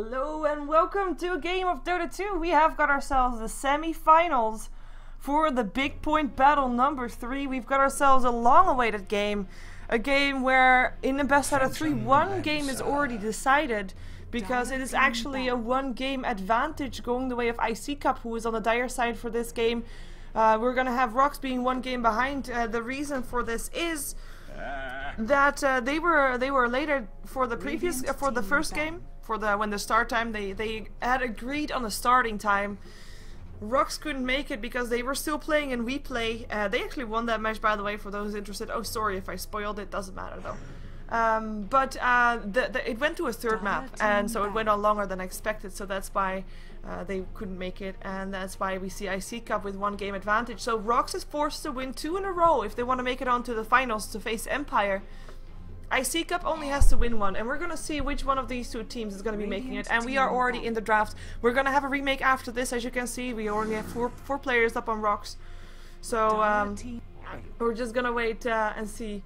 Hello and welcome to a game of Dota 2. We have got ourselves the semi-finals for the BigPoint Battle number 3. We've got ourselves a long-awaited game. A game where in the best out of 3, one game is already decided. Because it is actually a one-game advantage going the way of iCCup, who is on the dire side for this game. We're going to have RoX being one game behind. The reason for this is that they were later for the previous for the first game, when the start time they had agreed on the starting time. RoX couldn't make it because they were still playing in WePlay. They actually won that match, by the way, for those interested. Oh, sorry if I spoiled it, doesn't matter though. It went to a third map, and so it went on longer than expected, so that's why they couldn't make it, and that's why we see iCCup with one game advantage. So RoX is forced to win 2 in a row if they want to make it onto the finals to face Empire. iCCup only has to win 1, and we're gonna see which one of these 2 teams is gonna be making it, and we are already in the draft. We're gonna have a remake after this, as you can see. We already have four players up on RoX, so we're just gonna wait and see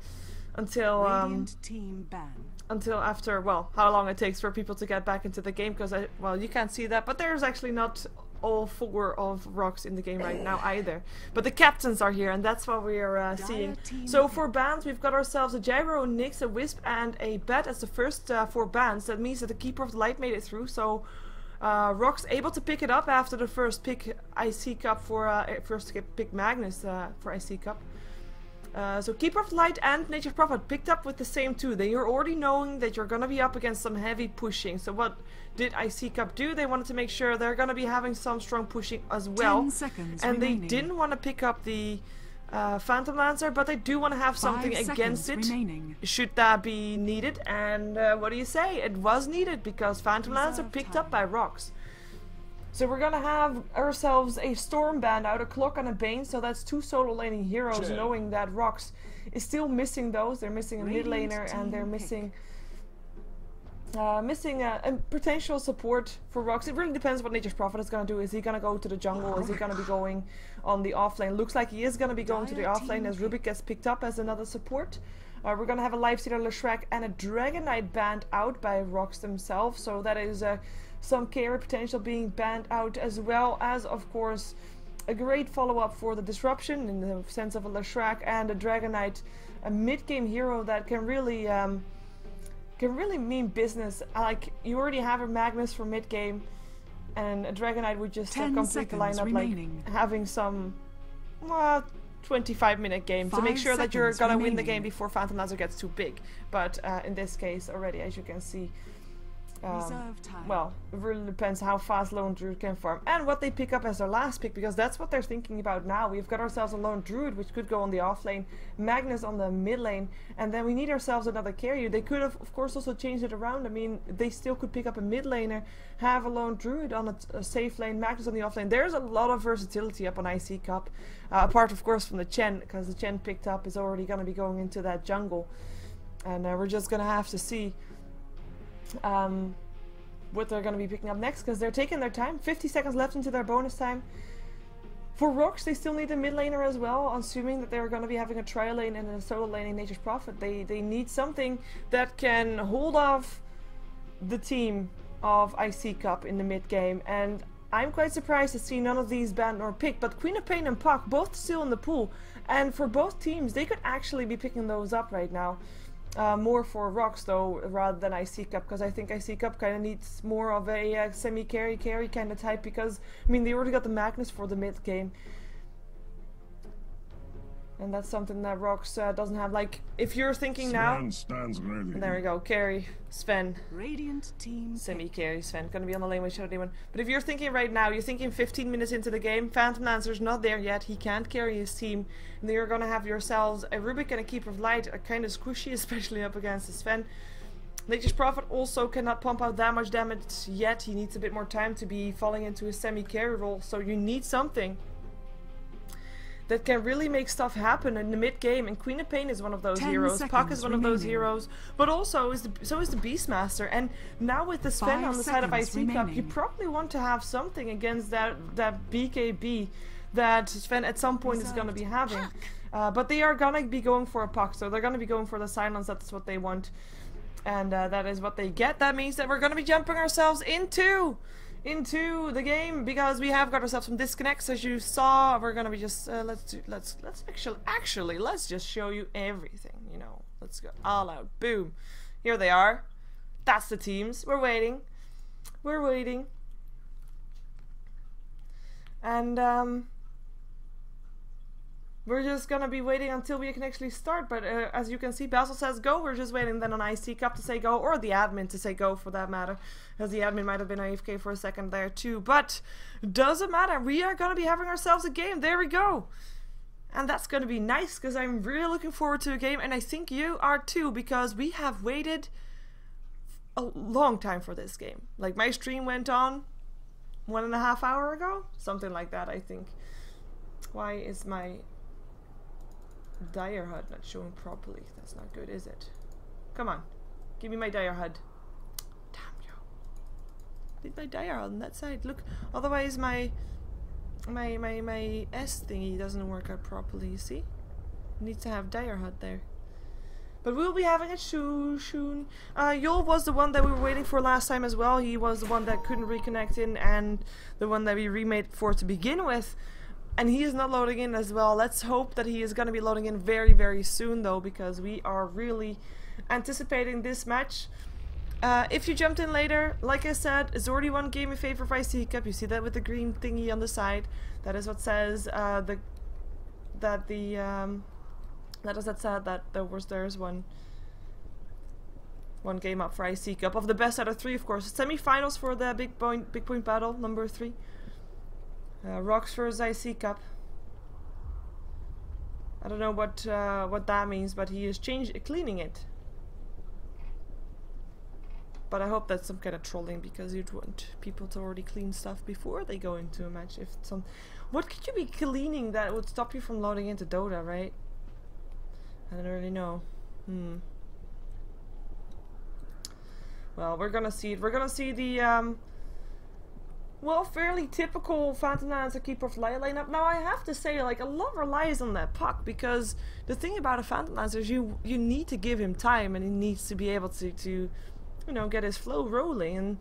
until after, well, how long it takes for people to get back into the game, because well, you can't see that, but there's actually not all 4 of RoX in the game right now either, but the captains are here, and that's what we are seeing. So for bans, we've got ourselves a Gyro, a Nyx, a Wisp, and a Bat as the first 4 bans. That means that the Keeper of the Light made it through, so RoX able to pick it up after the first pick iCCup for first pick Magnus for iCCup. So Keeper of the Light and Nature's Prophet picked up with the same 2. They are already knowing that you're gonna be up against some heavy pushing. So what did iCCup do? They wanted to make sure they're gonna be having some strong pushing as well. 10 seconds and remaining. They didn't want to pick up the Phantom Lancer, but they do want to have something against it should that be needed. And what do you say? It was needed because Phantom Lancer picked up by RoX. So we're gonna have ourselves a Storm ban out, a Clock and a Bane, so that's 2 solo laning heroes, knowing that RoX is still missing those. They're missing a mid laner and they're missing a potential support for RoX. It really depends what Nature's Prophet is gonna do. Is he gonna go to the jungle? Is he gonna be going on the offlane? Looks like he is gonna be going to the offlane as Rubik gets picked up as another support. We're gonna have a Lifestealer, Leshrac, and a Dragon Knight banned out by RoX themselves, so that is some carry potential being banned out, as well as, of course, a great follow-up for the disruption in the sense of a Leshrac and a Dragon Knight, a mid-game hero that can really mean business. Like, you already have a Magnus for mid-game, and a Dragon Knight would just complete the lineup, like having some 25-minute game to make sure that you're gonna win the game before Phantom Lancer gets too big. But in this case, already, as you can see, well, it really depends how fast Lone Druid can farm and what they pick up as their last pick, because that's what they're thinking about now. We've got ourselves a Lone Druid, which could go on the off lane, Magnus on the mid lane, and then we need ourselves another carrier. They could have, of course, also changed it around. I mean, they still could pick up a mid laner, have a Lone Druid on a safe lane, Magnus on the off lane. There's a lot of versatility up on iCCup, apart, of course, from the Chen, because the Chen picked up is already going to be going into that jungle, and we're just going to have to see what they're going to be picking up next, because they're taking their time. 50 seconds left into their bonus time. For RoX, they still need a mid laner as well, assuming that they're going to be having a trial lane and a solo lane in Nature's Prophet. They need something that can hold off the team of iCCup in the mid game, and I'm quite surprised to see none of these banned or picked, but Queen of Pain and Puck both still in the pool, and for both teams they could actually be picking those up right now. More for RoX though, rather than iCCup, because I think iCCup kind of needs more of a semi-carry kind of type, because, I mean, they already got the Magnus for the mid game. And that's something that RoX doesn't have. Like, if you're thinking now... There we go, carry, Sven. Radiant team Semi-carry, Sven. Gonna be on the lane with Shadow Demon. But if you're thinking right now, you're thinking 15 minutes into the game, Phantom Lancer's not there yet, he can't carry his team, and then you're gonna have yourselves a Rubik and a Keeper of Light, are kind of squishy, especially up against the Sven. Nature's Prophet also cannot pump out that much damage yet. He needs a bit more time to be falling into his semi-carry role, so you need something that can really make stuff happen in the mid game, and Queen of Pain is one of those heroes, Puck is one of those heroes, but also so is the Beastmaster. And now with the Sven on the side of iCCup, you probably want to have something against that BKB that Sven at some point is going to be having. But they are going to be going for a Puck, so they're going to be going for the silence. That's what they want. And that is what they get. That means that we're going to be jumping ourselves into the game, because we have got ourselves some disconnects, as you saw. We're going to be just let's just show you everything, you know. Let's go all out. Boom. Here they are. That's the teams. We're waiting. We're waiting. And we're just gonna be waiting until we can actually start. But as you can see, Basil says go. We're just waiting then on iCCup to say go, or the admin to say go for that matter, as the admin might have been AFK for a second there too. But doesn't matter. We are gonna be having ourselves a game. There we go. And that's gonna be nice, because I'm really looking forward to a game, and I think you are too, because we have waited a long time for this game. Like, my stream went on 1.5 hours ago, something like that, I think. Why is my dire HUD not showing properly? That's not good, is it? Come on, give me my dire HUD. Damn you! Did my dire HUD on that side? Look, otherwise my S thingy doesn't work out properly. You see? Needs to have dire HUD there. But we'll be having it soon. Yul was the one that we were waiting for last time as well. He was the one that couldn't reconnect in, and the one that we remade for to begin with. And he is not loading in as well. Let's hope that he is going to be loading in very, very soon, though, because we are really anticipating this match. If you jumped in later, like I said, Zordy won Game in favor of iCCup. You see that with the green thingy on the side. That is what says that there's one game up for iCCup. Of the best out of 3, of course. Semi-finals for the BigPoint Battle, number 3. RoX versus iCCup. I don't know what that means, but he is cleaning it. But I hope that's some kind of trolling, because you'd want people to already clean stuff before they go into a match. What could you be cleaning that would stop you from loading into Dota, right? I don't really know. Well, we're gonna see it. We're gonna see the well, fairly typical Phantom Lancer Keeper of Light lineup. Now, I have to say, like, a lot relies on that puck, because the thing about a Phantom Lancer is you need to give him time, and he needs to be able to you know, get his flow rolling, and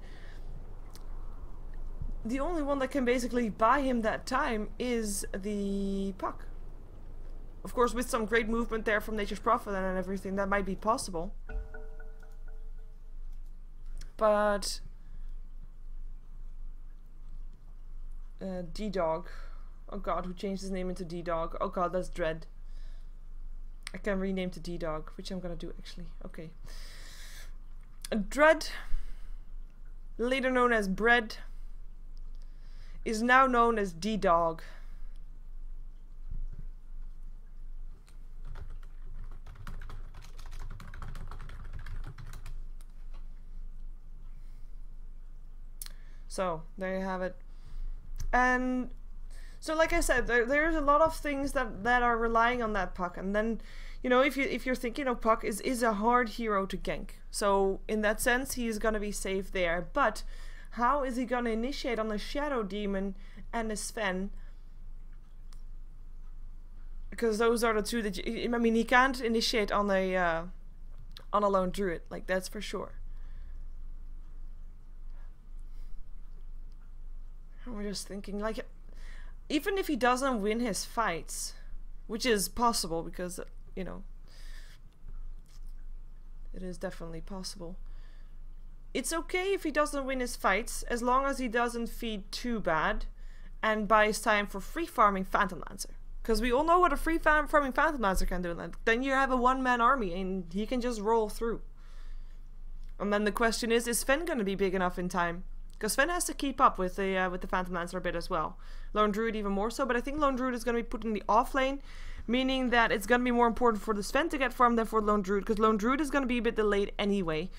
the only one that can basically buy him that time is the puck. Of course, with some great movement there from Nature's Prophet and everything, that might be possible. But D-Dog. Oh god, who changed his name into D-Dog? Oh god, that's Dread. I can rename to D-Dog, which I'm gonna do actually. Okay. Dread, later known as Bread, is now known as D-Dog. So, there you have it. And so, like I said, there's a lot of things that are relying on that puck. And then, you know, if you're thinking, oh, puck is a hard hero to gank. So, in that sense, he's gonna be safe there. But how is he gonna initiate on the Shadow Demon and the Sven? Because those are the two that I mean, he can't initiate on a Lone Druid, like, that's for sure. We're just thinking, like, even if he doesn't win his fights, which is possible, because, you know, it is definitely possible. It's okay if he doesn't win his fights, as long as he doesn't feed too bad and buys time for free farming Phantom Lancer. Because we all know what a free farming Phantom Lancer can do. Then you have a one-man army and he can just roll through. And then the question is Sven going to be big enough in time? Because Sven has to keep up with the Phantom Lancer a bit as well. Lone Druid even more so, but I think Lone Druid is going to be put in the off lane, meaning that it's going to be more important for the Sven to get farmed than for Lone Druid, because Lone Druid is going to be a bit delayed anyway.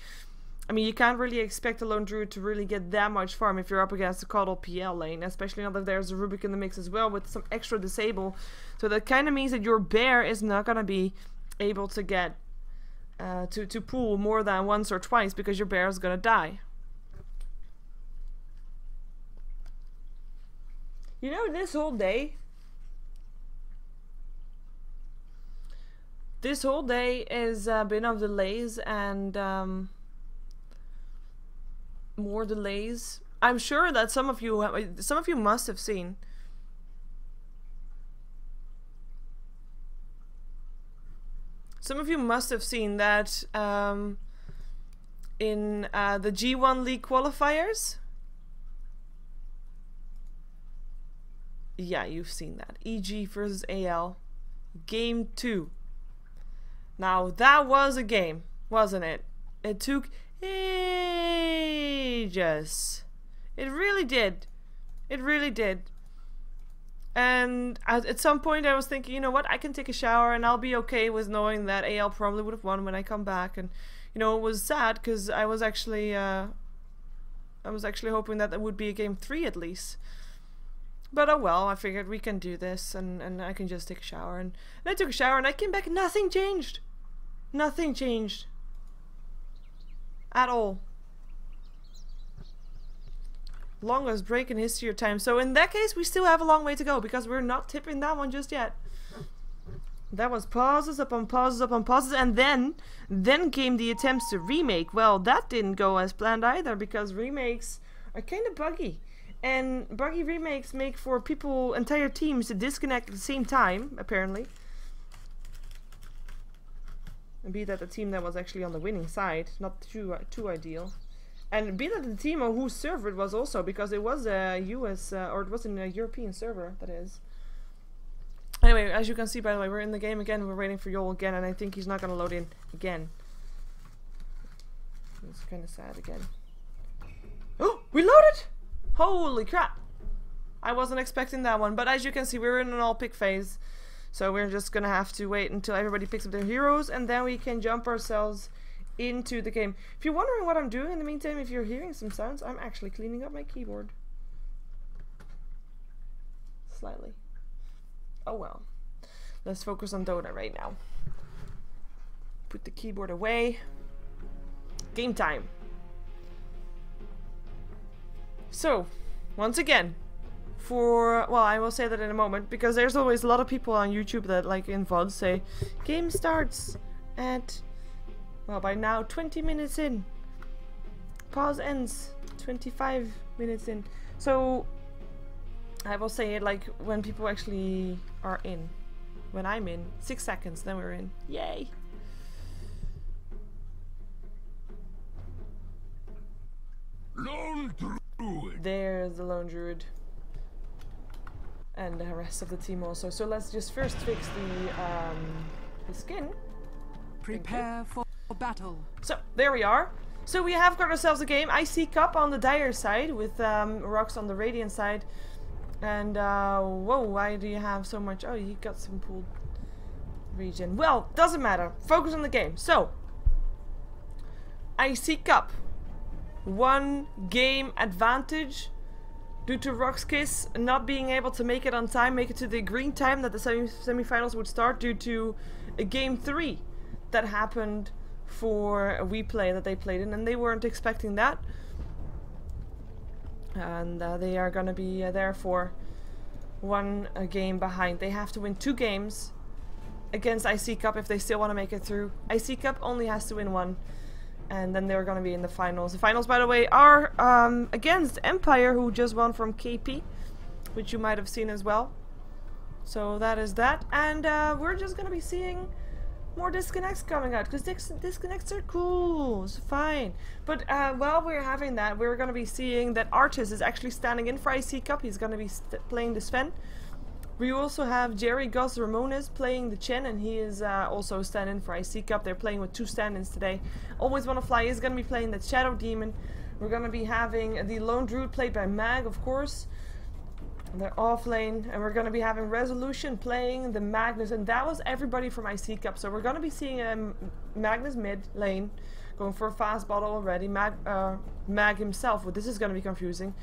I mean, you can't really expect a Lone Druid to really get that much farm if you're up against the Coddle PL lane, especially now that there's a Rubik in the mix as well with some extra disable. So that kind of means that your bear is not going to be able to get to pull more than once or twice, because your bear is going to die. You know, this whole day has been of delays, and more delays. I'm sure that some of you must have seen. Some of you must have seen that in the G1 League qualifiers. Yeah, you've seen that. EG versus AL. Game 2. Now, that was a game, wasn't it? It took ages. It really did. It really did. And at some point I was thinking, you know what, I can take a shower and I'll be okay with knowing that AL probably would have won when I come back. And, you know, it was sad because I was actually hoping that it would be a game 3 at least. But oh well, I figured we can do this and I can just take a shower. And I took a shower and I came back and nothing changed. Nothing changed. At all. Longest break in history of time. So in that case, we still have a long way to go because we're not tipping that one just yet. That was pauses upon pauses upon pauses, and then came the attempts to remake. Well, that didn't go as planned either because remakes are kind of buggy. And buggy remakes make for entire teams to disconnect at the same time, apparently. And be that the team that was actually on the winning side, not too ideal. And be that the team on whose server it was also, because it was a US, or it was in a European server, that is. Anyway, as you can see, by the way, we're in the game again, we're waiting for Joel again, and I think he's not gonna load in again. It's kinda sad again. Oh, we loaded! Holy crap! I wasn't expecting that one, but as you can see, we're in an all-pick phase. So we're just gonna have to wait until everybody picks up their heroes, and then we can jump ourselves into the game. If you're wondering what I'm doing in the meantime, if you're hearing some sounds, I'm actually cleaning up my keyboard. Slightly. Oh well. Let's focus on Dota right now. Put the keyboard away. Game time. So, once again, well, I will say that in a moment, because there's always a lot of people on YouTube that, like in VODs, say, game starts at, well, by now 20 minutes in. Pause ends 25 minutes in. So, I will say it like when people actually are in. When I'm in, 6 seconds, then we're in. Yay! Lone Druid. There's the Lone Druid. And the rest of the team also. So let's just first fix the skin. Prepare for battle. So there we are. So we have got ourselves a game. iCCup on the Dire side with RoX on the Radiant side. And whoa, why do you have so much? Oh, you got some pooled regen. Well, doesn't matter. Focus on the game. So iCCup. 1 game advantage due to RoX.KiS not being able to make it on time, make it to the green time that the semifinals would start due to a game 3 that happened for a WePlay that they played in, and they weren't expecting that. And they are going to be therefore 1 game behind. They have to win 2 games against iCCup if they still want to make it through. iCCup only has to win 1. And then they're going to be in the finals. The finals, by the way, are against Empire, who just won from KP, which you might have seen as well. So that is that. And we're just going to be seeing more disconnects coming out, because disconnects are cool. It's fine. But while we're having that, we're going to be seeing that Artis is actually standing in for iCCup. He's going to be playing the Sven. We also have Jerry Gus Ramones playing the Chen, and he is also stand-in for iCCup. They're playing with 2 stand-ins today. Always Wanna Fly is going to be playing the Shadow Demon. We're going to be having the Lone Druid played by Mag, of course. They're off lane. And we're going to be having Resolution playing the Magnus. And that was everybody from iCCup. So we're going to be seeing Magnus mid lane going for a fast bottle already. Mag himself. Well, this is going to be confusing.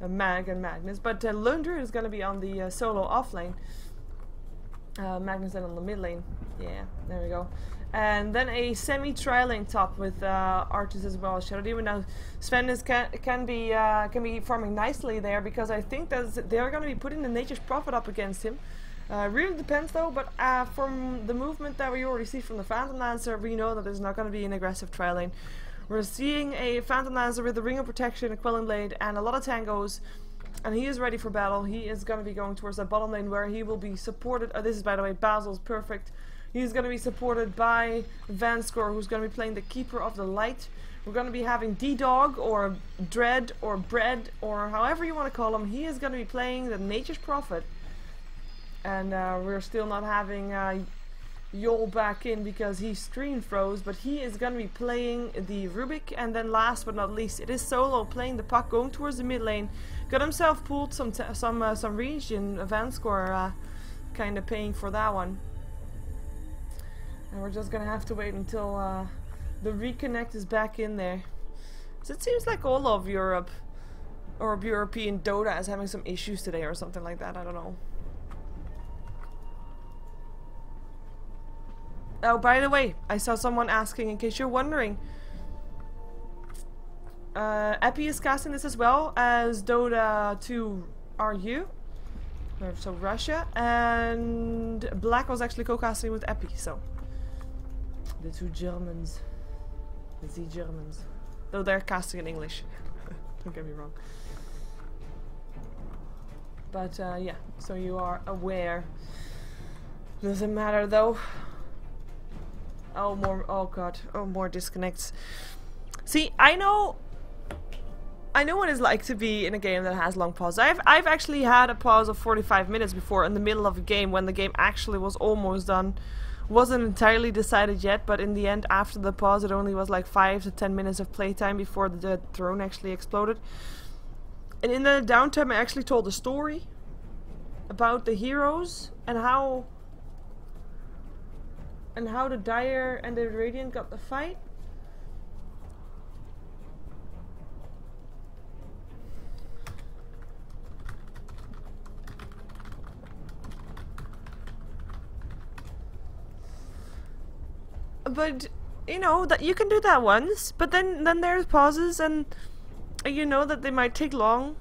Mag and Magnus, but Lone Druid is going to be on the solo off lane. Magnus then on the mid lane. Yeah, there we go. And then a semi-tri lane top with Artis as well as Shadow Demon. Now Sven can be farming nicely there, because I think that they're going to be putting the Nature's Prophet up against him. Really depends though, but from the movement that we already see from the Phantom Lancer, we know that there's not going to be an aggressive tri lane. We're seeing a Phantom Lancer with a Ring of Protection, a Quelling Blade, and a lot of tangos. And he is ready for battle. He is going to be going towards that bottom lane where he will be supported. This is, by the way, Basil's perfect. He's going to be supported by Vanskor, who's going to be playing the Keeper of the Light. We're going to be having D-Dog, or Dread, or Bread, or however you want to call him. He is going to be playing the Nature's Prophet. And we're still not having Yol back in because he screen froze, but he is going to be playing the Rubik. And then last but not least, it is Solo playing the puck, going towards the mid lane. Got himself pulled some region. Vanskor kind of paying for that one. And we're just going to have to wait until the reconnect is back in there. So it seems like all of Europe or European Dota is having some issues today or something like that. I don't know. Oh, by the way, I saw someone asking, in case you're wondering, Epi is casting this as well as Dota 2 RU, so Russia, and Black was actually co-casting with Epi, so the two Germans, the Germans, though they're casting in English. Don't get me wrong. But yeah, so you are aware. Doesn't matter though. Oh, more. Oh god. Oh, more disconnects. See, I know what it's like to be in a game that has long pauses. I've actually had a pause of 45 minutes before in the middle of a game when the game actually was almost done. Wasn't entirely decided yet, but in the end, after the pause, it only was like 5 to 10 minutes of playtime before the throne actually exploded. And in the downtime, I actually told a story about the heroes and how the Dire and the Radiant got the fight. But you know that you can do that once, but then there's pauses, and you know that they might take long.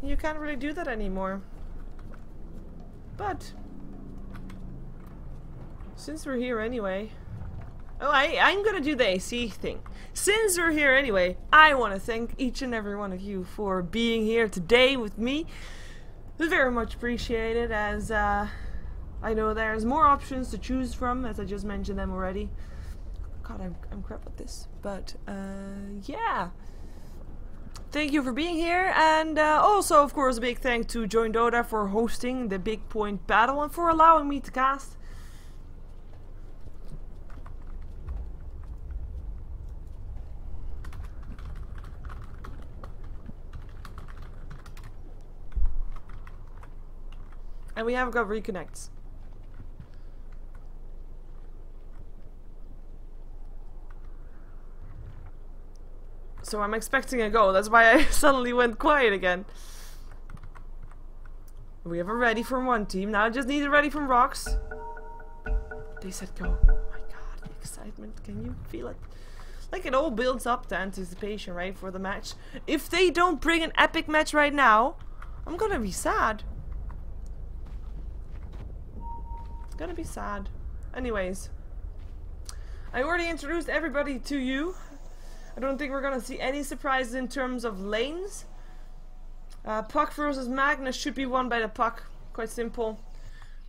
You can't really do that anymore. But since we're here anyway, I'm gonna do the AC thing. Since we're here anyway, I want to thank each and every one of you for being here today with me. It's very much appreciated, as I know there's more options to choose from, as I just mentioned them already. God, I'm crap at this. But, yeah. Thank you for being here, and also, of course, a big thank to Join Dota for hosting the BigPoint Battle and for allowing me to cast. And we have got reconnects. So I'm expecting a go. That's why I suddenly went quiet again. We have a ready from one team. Now I just need a ready from RoX. They said go. Oh my god, the excitement. Can you feel it? Like, it all builds up to anticipation, right, for the match. If they don't bring an epic match right now, I'm gonna be sad. Gonna be sad. Anyways, I already introduced everybody to you. I don't think we're gonna see any surprises in terms of lanes. Puck versus Magnus should be won by the Puck. Quite simple.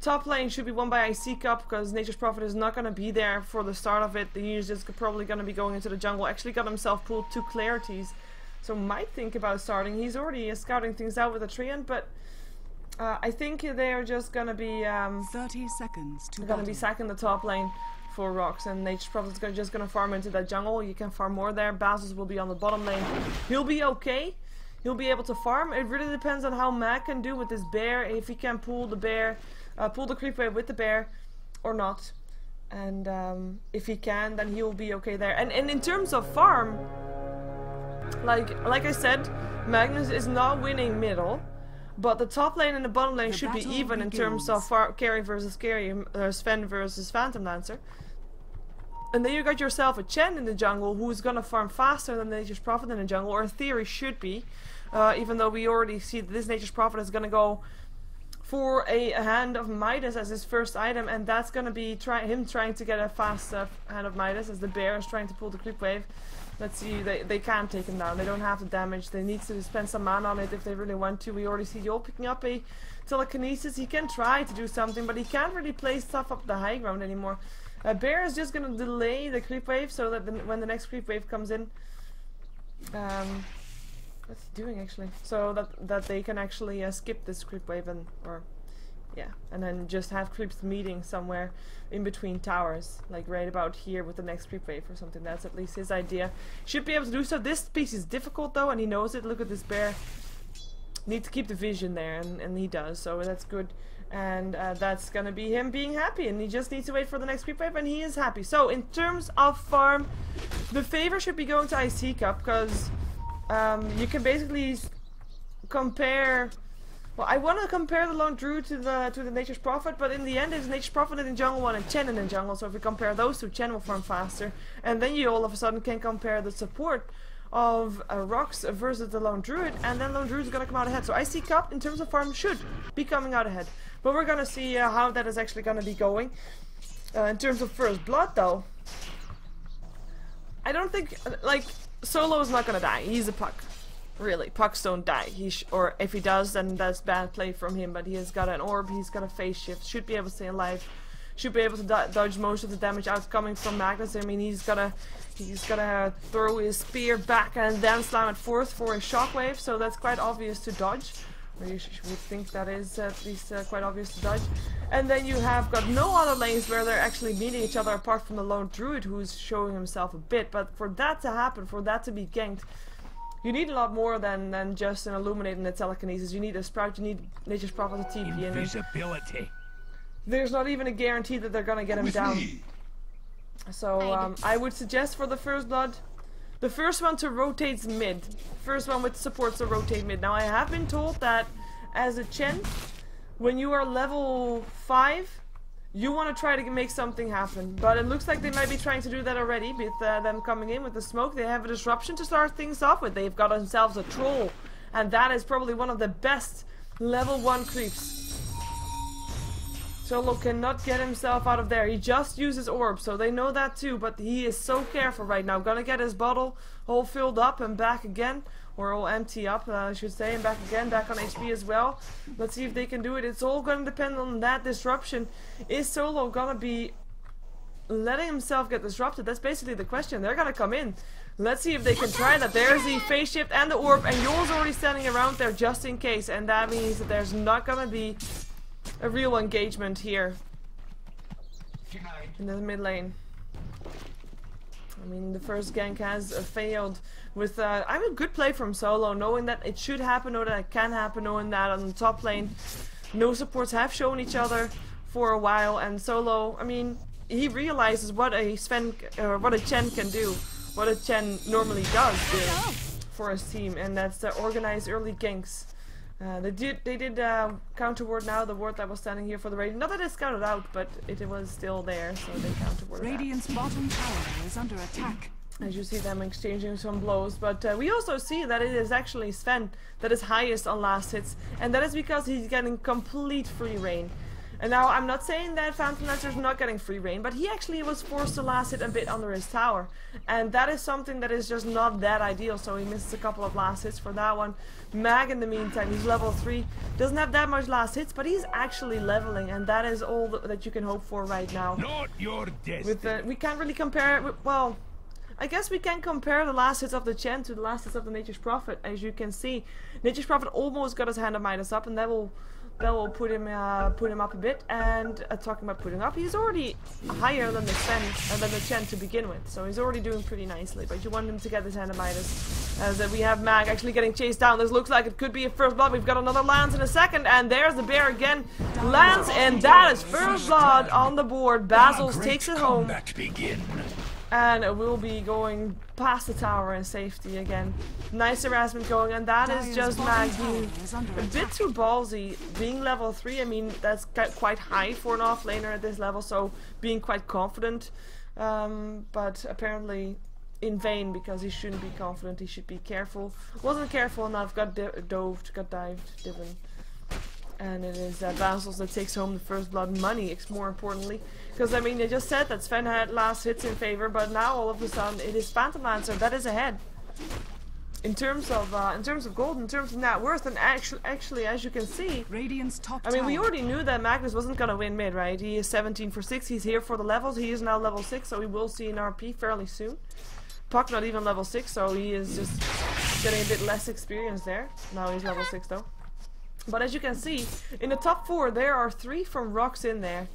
Top lane should be won by iCCup because Nature's Prophet is not gonna be there for the start of it. He's just probably gonna be going into the jungle. Actually got himself pulled 2 clarities, so might think about starting. He's already scouting things out with a Treant, but I think they're just gonna be 30 seconds to gonna be sacking the top lane for RoX, and Nature's Prophet's just gonna farm into that jungle. You can farm more there. Basis will be on the bottom lane. He'll be okay. He'll be able to farm. It really depends on how Mag can do with this bear. If he can pull the bear, pull the creep wave with the bear, or not. And if he can, then he'll be okay there. And in terms of farm, like I said, Magnus is not winning middle. But the top lane and the bottom lane should be even in terms of carry versus carry, Sven versus Phantom Lancer. And then you got yourself a Chen in the jungle who's gonna farm faster than Nature's Prophet in the jungle, or in theory should be. Even though we already see that this Nature's Prophet is gonna go for a Hand of Midas as his first item, and that's gonna be him trying to get a fast Hand of Midas as the bear is trying to pull the creep wave. Let's see, they can't take him down. They don't have the damage. They need to spend some mana on it if they really want to. We already see Yol picking up a telekinesis. He can try to do something, but he can't really play stuff up the high ground anymore. Bear is just gonna delay the creep wave so that when the next creep wave comes in, what's he doing actually? So that they can actually skip this creep wave and then just have creeps meeting somewhere in between towers, like right about here with the next creep wave or something. That's at least his idea. Should be able to do so. This piece is difficult though, and he knows it. Look at this bear. Need to keep the vision there, and he does. So that's good. And that's gonna be him being happy, and he just needs to wait for the next creep wave, and he is happy. So in terms of farm, the favor should be going to iCCup because you can basically compare. Well, I want to compare the Lone Druid to the Nature's Prophet, but in the end it's Nature's Prophet in jungle 1 and Chen in the jungle. So if we compare those two, Chen will farm faster, and then you all of a sudden can compare the support of RoX versus the Lone Druid, and then Lone Druid is gonna come out ahead. So iCCup in terms of farm should be coming out ahead, but we're gonna see how that is actually gonna be going. In terms of first blood, though, I don't think like Solo is not gonna die. He's a puck. Really, pucks don't die. Or if he does, then that's bad play from him. But he has got an orb, he's got a phase shift, should be able to stay alive, should be able to dodge most of the damage outcoming from Magnus. I mean, he's gotta throw his spear back and then slam it forth for a shockwave. So that's quite obvious to dodge. Or you would think that is at least quite obvious to dodge. And then you have got no other lanes where they're actually meeting each other apart from the Lone Druid, who's showing himself a bit. But for that to happen, for that to be ganked, you need a lot more than just an Illuminate and a telekinesis. You need a Sprout, you need Nature's Prophet to TP in. Invisibility. There's not even a guarantee that they're gonna get him down. So I would suggest for the first blood, the first one to rotate mid. First one with supports to rotate mid. Now I have been told that as a Chen, when you are level 5, you want to try to make something happen, but it looks like they might be trying to do that already with them coming in with the smoke. They have a disruption to start things off with. They've got themselves a troll, and that is probably one of the best level 1 creeps. Solo cannot get himself out of there. He just uses orb, so they know that too, but he is so careful right now. Gonna get his bottle all filled up and back again. Or all empty up, I should say, and back again, back on HP as well. Let's see if they can do it. It's all gonna depend on that disruption. Is Solo gonna be letting himself get disrupted? That's basically the question. They're gonna come in. Let's see if they can try that. There's the phase shift and the orb, and Yol's already standing around there just in case, and that means that there's not gonna be a real engagement here in the mid lane. I mean, the first gank has failed with, I'm a good play from Solo, knowing that it should happen, or that it can happen, knowing that on the top lane, no supports have shown each other for a while, and Solo, I mean, he realizes what a what a Chen can do, what a Chen normally does do for his team, and that's organize early ganks. They did counter ward now, the ward that was standing here for the raid. Not that it's scouted out, but it was still there, so they counter warded that. Radiant's bottom tower is under attack. As you see them exchanging some blows, but we also see that it is actually Sven that is highest on last hits, and that is because he's getting complete free reign. And now I'm not saying that Phantom Lancer's not getting free reign, but he actually was forced to last hit a bit under his tower, and that is something that is just not that ideal, so he misses a couple of last hits for that one. Mag in the meantime, he's level 3, doesn't have that much last hits, but he's actually leveling, and that is all that you can hope for right now. Not your destiny. We can't really compare it with, well, I guess we can compare the last hits of the Chen to the last hits of the Nature's Prophet. As you can see, Nature's Prophet almost got his Hand of Midas up, and that will put him up a bit. And talking about putting up, he's already higher than the Chen to begin with, so he's already doing pretty nicely. But you want him to get his Hand of Midas, as we have Mag actually getting chased down. This looks like it could be a first blood. We've got another Lance in a second, and there's the bear again. Lance, and that is first blood on the board. Basils takes it home. And it will be going past the tower in safety again. Nice harassment going, and that is just Mag being a bit too ballsy. Being level 3, I mean, that's quite high for an offlaner at this level, so being quite confident. But apparently in vain, because he shouldn't be confident, he should be careful. Wasn't careful enough, got dived, Divin. And it is Basils that takes home the first blood money, more importantly. Because, I mean, they just said that Sven had last hits in favor, but now all of a sudden it is Phantom Lancer that is ahead. In terms of gold, in terms of net worth, and actually, as you can see, Radiant's top I mean, we tower. already knew that Magnus wasn't gonna win mid, right? He is 17 for 6, he's here for the levels, he is now level 6, so we will see an RP fairly soon. Puck not even level 6, so he is just getting a bit less experience there. Now he's level 6 though. But as you can see, in the top 4 there are 3 from RoX in there.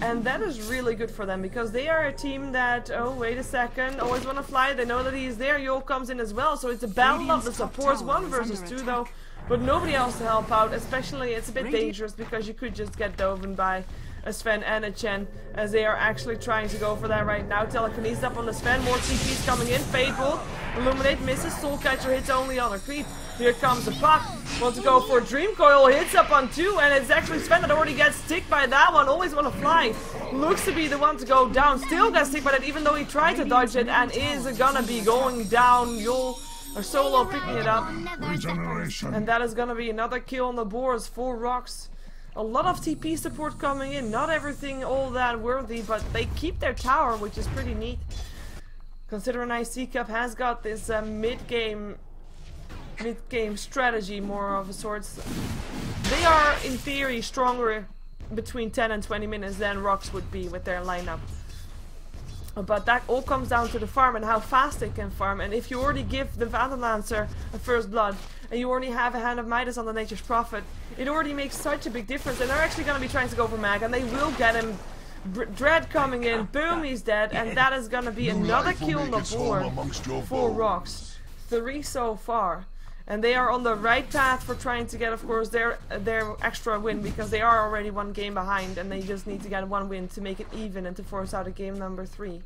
And that is really good for them, because they are a team that, oh wait a second, always want to fly, they know that he is there, Yol comes in as well, so it's a battle of the supports, 1 versus 2 though, but nobody else to help out, especially it's a bit dangerous because you could just get doven by a Sven and a Chen, as they are actually trying to go for that right now. Telekinesis up on the Sven, more TPs coming in, Fade Bolt, Illuminate misses, Soul Catcher hits only on a creep. Here comes the puck, wants to go for a Dream Coil, hits up on 2, and it's actually Sven that already gets sticked by that one, always want to fly. Looks to be the one to go down, still gets sticked by that even though he tried to dodge it, and is gonna be going down. Yol or Solo picking it up. And that is gonna be another kill on the boards for RoX. A lot of TP support coming in, not everything all that worthy, but they keep their tower, which is pretty neat. Considering iCCup has got this mid-game strategy, more of a sorts. They are, in theory, stronger between 10 and 20 minutes than RoX would be with their lineup. But that all comes down to the farm and how fast they can farm. And if you already give the Phantom Lancer a first blood, and you already have a Hand of Midas on the Nature's Prophet, it already makes such a big difference. And they're actually going to be trying to go for Mag, and they will get him. Dread coming in, boom, he's dead, and that is going to be another kill on the board for RoX. 3 so far. And they are on the right path for trying to get, of course, their extra win, because they are already 1 game behind, and they just need to get 1 win to make it even and to force out a game number 3.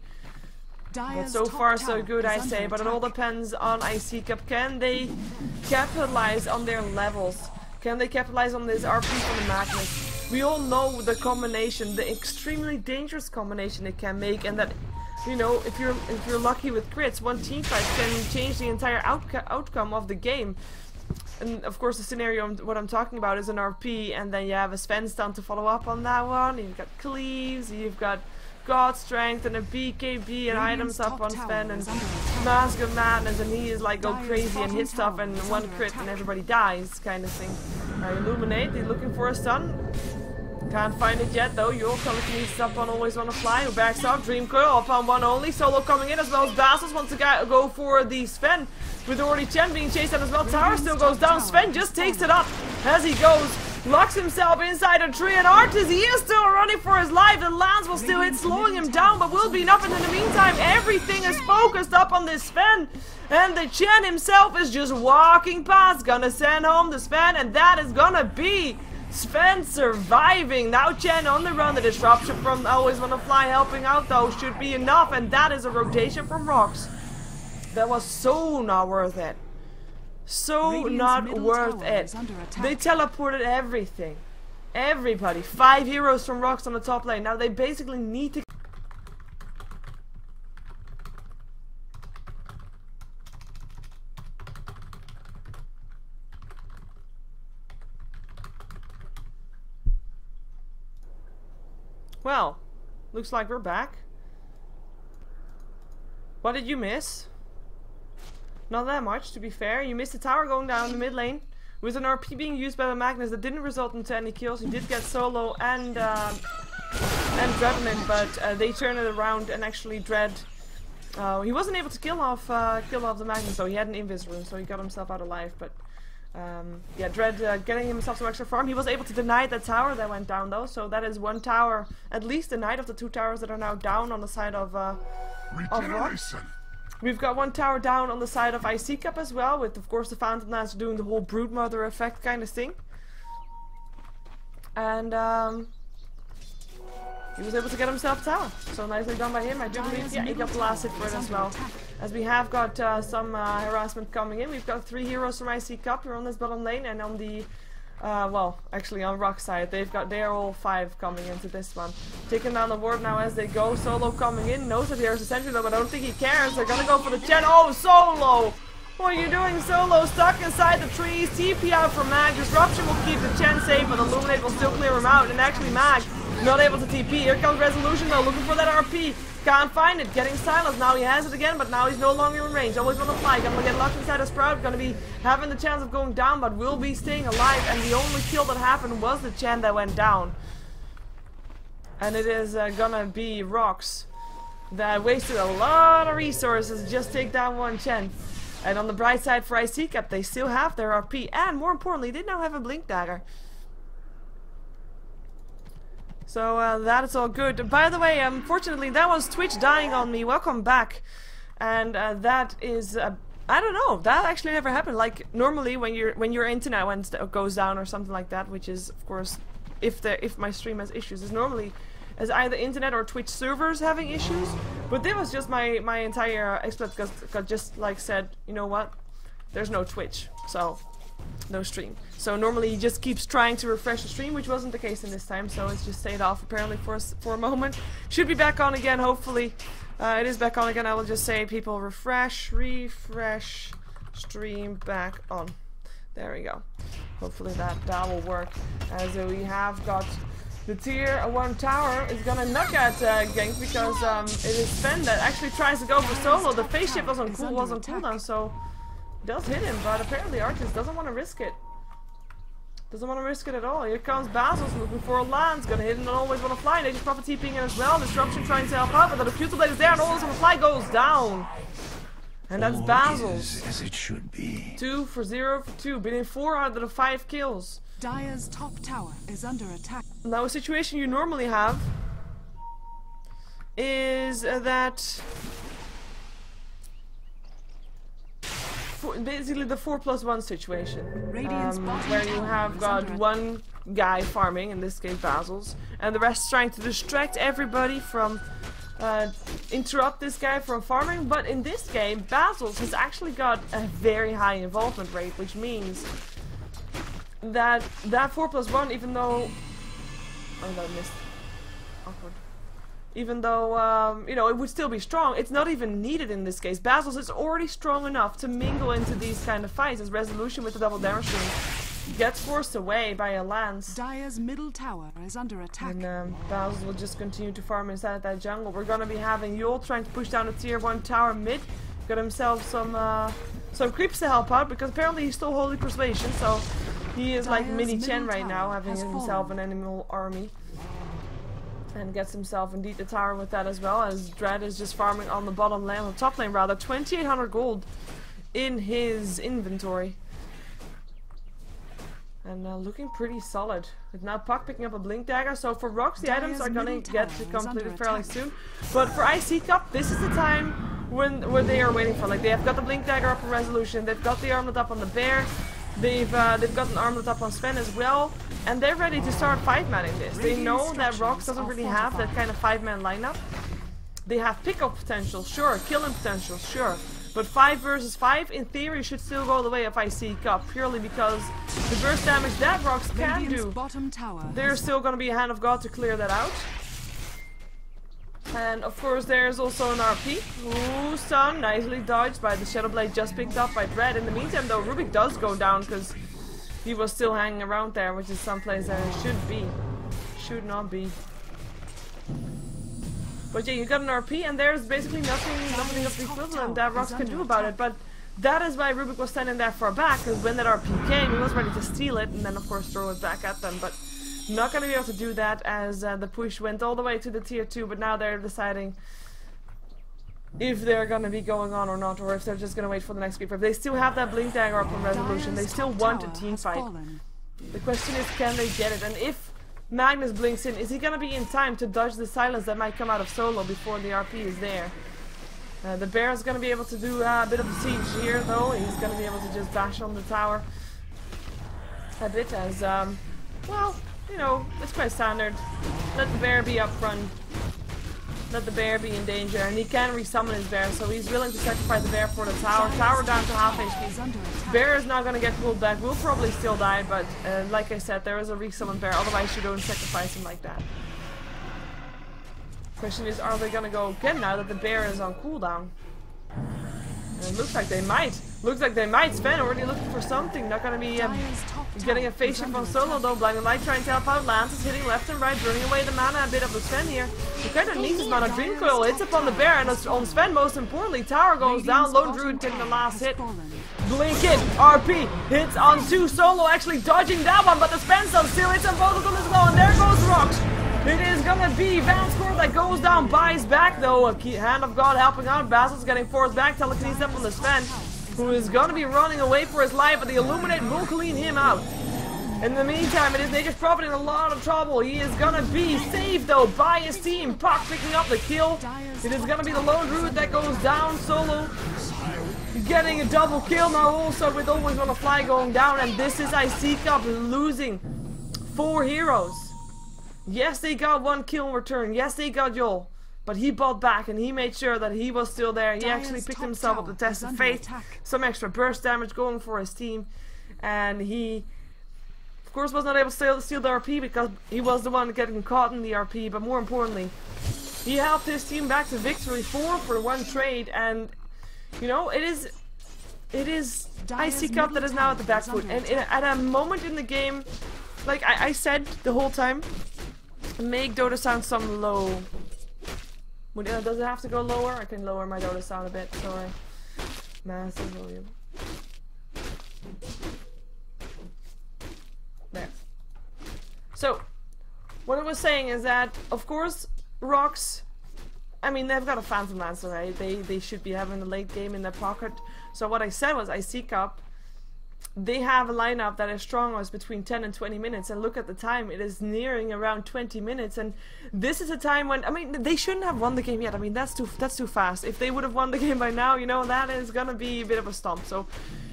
But so far so good, I say, but it all depends on iCCup. Can they capitalize on their levels? Can they capitalize on this RP from the Magnus? We all know the combination, the extremely dangerous combination it can make, and that, you know, if you're lucky with crits, 1 teamfight can change the entire outcome of the game. And of course the scenario what I'm talking about is an RP, and then you have a Sven stun to follow up on that one. You've got Cleaves, you've got God Strength and a BKB and items up on Sven, and Mask of Madness, and he is like go crazy and hit stuff, and 1 crit and everybody dies kind of thing. Illuminate, he's looking for a stun. Can't find it yet though. Your telekinesis up on Always Wanna Fly, who backs up. Dream Coil up on 1 only. Solo coming in as well as Basils wants to go for the Sven. With already Chen being chased out as well. Tower still goes down. Sven just takes it up as he goes. Locks himself inside a tree, and Artis, he is still running for his life. And Lance will still hit, slowing him down, but will be enough. And in the meantime, everything is focused up on this Sven. And the Chen himself is just walking past. Gonna send home the Sven, and that is gonna be Sven surviving. Now Chen on the run. The disruption from Always Wanna Fly helping out though should be enough, and that is a rotation from RoX. That was so not worth it. So not worth it. They teleported everything. Everybody. 5 heroes from RoX on the top lane. Now they basically need to... Well, looks like we're back. What did you miss? Not that much, to be fair. You missed the tower going down the mid lane with an RP being used by the Magnus that didn't result into any kills. You did get Solo and Dreadman, but they turned it around and actually Dread. He wasn't able to kill off the Magnus, so he had an invis rune, so he got himself out alive. But yeah, Dread getting himself some extra farm. He was able to deny that tower that went down though, so that is 1 tower, at least denied of the 2 towers that are now down on the side of RoX. We've got 1 tower down on the side of iCCup as well, with of course the Phantom Lancer doing the whole Broodmother effect kind of thing. And he was able to get himself a tower, so nicely done by him. I do believe, yeah, he got the last hit for it as well. As we have got some harassment coming in. We've got 3 heroes from iCCup here on this bottom lane, and on the well, actually on RoX side, they're all 5 coming into this one. Taking down the ward now as they go. Solo coming in, knows that there's a sentry though, but I don't think he cares. They're gonna go for the Chen. Oh, Solo! What are you doing, Solo? Stuck inside the trees. TP out from Mag. Disruption will keep the Chen safe, but Illuminate will still clear him out. And actually, Mag not able to TP. Here comes Resolution though, looking for that RP. Can't find it. Getting silenced. Now he has it again, but now he's no longer in range. Always gonna fly. Gonna get locked inside a Sprout. Gonna be having the chance of going down, but will be staying alive. And the only kill that happened was the Chen that went down. And it is gonna be RoX that wasted a lot of resources to just take down one Chen. And on the bright side for iCCup, they still have their RP, and more importantly, they now have a Blink Dagger. So that is all good. By the way, unfortunately, that was Twitch dying on me. Welcome back. And that is, I don't know, that actually never happened. Like normally, when your internet goes down or something like that, which is of course, if my stream has issues, is normally as either internet or Twitch servers having issues. But this was just my entire exploit got just like said, you know what, there's no Twitch, so no stream. So normally he just keeps trying to refresh the stream, which wasn't the case in this time, so it's just stayed off apparently for a moment. Should be back on again, hopefully. It is back on again. I will just say, people, refresh, stream back on. There we go. Hopefully that will work. As we have got the tier 1 tower is gonna knock at Genk because it is Sven that actually tries to go for solo. The phase shift was on cooldown, so it does hit him, but apparently Artist doesn't want to risk it. Doesn't want to risk it at all. Here comes Basil's looking for a lance, gonna hit him and always want to fly. Nature's Prophet TPing in as well. Disruption trying to help out, but the Refusal Blade is there and always want to fly goes down. And that's Basil's. As it should be. 2 for 0 for 2, beating 4 out of the 5 kills. Dire's top tower is under attack. Now a situation you normally have is that basically the 4+1 situation, where you have got one guy farming, in this case Basil's, and the rest trying to distract everybody from interrupt this guy from farming. But in this game, Basil's has actually got a very high involvement rate, which means that 4+1, even though I missed, awkward. Even though you know, it would still be strong, it's not even needed in this case. Basil's is already strong enough to mingle into these kind of fights, as Resolution with the double damage stream gets forced away by a lance. Dire's middle tower is under attack. And Basil's will just continue to farm inside that jungle. We're gonna be having Yul trying to push down a tier 1 tower mid. Got himself some creeps to help out, because apparently he's still holding persuasion, so he is like mini Chen right now, having himself an animal army. And gets himself indeed the tower with that as well, as Dread is just farming on the bottom lane, on the top lane rather. 2800 gold in his inventory. And looking pretty solid. With now Puck picking up a Blink Dagger, so for RoX the items are gonna get completed fairly soon. But for iCCup, this is the time when they are waiting for. Like, they have got the Blink Dagger up on Resolution, they've got the armlet up on the Bear, they've got an armlet up on Sven as well, and they're ready to start 5-manning this. They know that RoX doesn't really have that kind of 5-man lineup. They have pickup potential, sure, killing potential, sure. But 5 versus 5, in theory, should still go the way of iCCup, purely because the burst damage that RoX can do, there's still going to be a Hand of God to clear that out. And of course there's also an RP. Ooh, stun, nicely dodged by the Shadow Blade, just picked up by Dread. In the meantime though, Rubik does go down because he was still hanging around there, which is someplace that it should be. Should not be. But yeah, you got an RP, and there's basically nothing of the equivalent that RoX can do about it. But that is why Rubik was standing there far back, because when that RP came, he was ready to steal it, and then of course throw it back at them. But not going to be able to do that, as the push went all the way to the tier 2, but now they're deciding if they're going to be going on or not, or if they're just going to wait for the next creeper. If they still have that Blink Dagger up on Resolution, they still want a team fight. The question is, can they get it? And if Magnus blinks in, is he gonna be in time to dodge the silence that might come out of solo before the RP is there? The Bear is gonna be able to do a bit of a siege here though. He's gonna be able to just bash on the tower a bit, as well, you know, it's quite standard. Let the Bear be up front. Let the Bear be in danger, and he can resummon his Bear, so he's willing to sacrifice the Bear for the tower. Tower down to half HP. Bear is not going to get pulled back, will probably still die, but like I said, there is a resummon Bear, otherwise you don't sacrifice him like that. Question is, are they going to go again now that the Bear is on cooldown? And it looks like they might. Looks like they might. Sven already looking for something. Not gonna be getting a face shift on solo though. Blinding Light trying to help out. Lance is hitting left and right, burning away the mana a bit of the Sven here. He kind of needs his mana. Dream Coil hits upon the bear and on Sven most importantly. Tower goes down. Lone Druid taking the last hit. Blink in. RP hits on 2. Solo actually dodging that one, but the Sven still hits on both of them as well. And there goes RoX. It is gonna be Vanscore that goes down, buys back though. A hand of God helping out. Basil's getting forced back. Telekinesis up on the Sven, who is gonna be running away for his life, but the Illuminate will clean him out. In the meantime, it is Nature's Prophet in a lot of trouble. He is gonna be saved though by his team. Puck picking up the kill. It is gonna be the Lone Druid that goes down. Solo getting a double kill now also with Always Wanna Fly going down, and this is iCCup losing 4 heroes. Yes, they got 1 kill in return. Yes, they got Joel. But he bought back and he made sure that he was still there. He actually picked himself up the test of fate. Some extra burst damage going for his team. And he, of course, was not able to steal the RP because he was the one getting caught in the RP. But more importantly, he helped his team back to victory 4 for 1 trade. And, you know, it is iCCup that is now at the back foot. And at a moment in the game, like I said the whole time, make Dota sound some low. Does it have to go lower? I can lower my Dota sound a bit, sorry. Massive volume. There. So, what I was saying is that, of course, RoX, I mean, they've got a Phantom Lancer, right? They should be having the late game in their pocket. So what I said was, iCCup, they have a lineup that is strong as between 10 and 20 minutes, and look at the time, it is nearing around 20 minutes, and this is a time when, I mean, they shouldn't have won the game yet. I mean, that's too fast. If they would have won the game by now, you know, that is gonna be a bit of a stomp. So,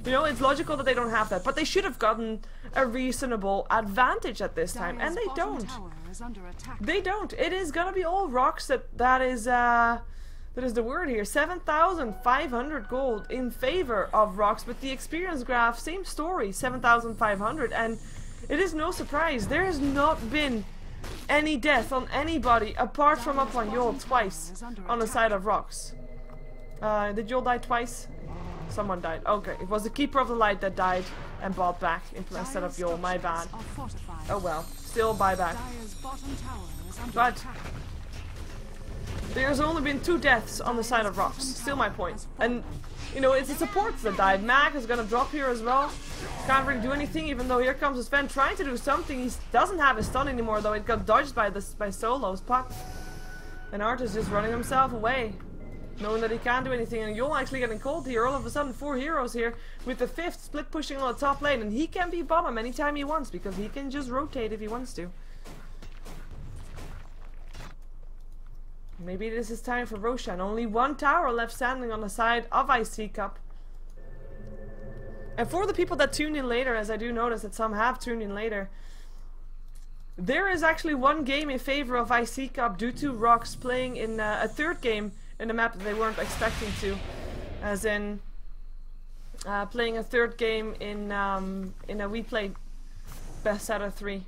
you know, it's logical that they don't have that, but they should have gotten a reasonable advantage at this time, and they don't. They don't. It is gonna be all RoX that is the word here. 7,500 gold in favor of RoX, but the experience graph, same story, 7,500, and it is no surprise. There has not been any death on anybody apart from up on Yol twice on the side of RoX. Did Yol die twice? Someone died. Okay, it was the Keeper of the Light that died and bought back instead of Yol. My bad. Oh well, still buyback. But there's only been 2 deaths on the side of RoX. Still my point. And, you know, it's the supports that died. Mag is gonna drop here as well. Can't really do anything, even though here comes Sven trying to do something. He doesn't have his stun anymore, though. It got dodged by Solo's puck. And Art is just running himself away, knowing that he can't do anything. And Yol actually getting cold here. All of a sudden, 4 heroes here with the 5th split pushing on the top lane. And he can be bottom anytime he wants, because he can just rotate if he wants to. Maybe this is time for Roshan. Only 1 tower left standing on the side of iCCup. And for the people that tune in later, as I do notice that some have tuned in later, there is actually 1 game in favor of iCCup due to RoX playing in a 3rd game in a map that they weren't expecting to. As in, playing a 3rd game in a we played best out of 3.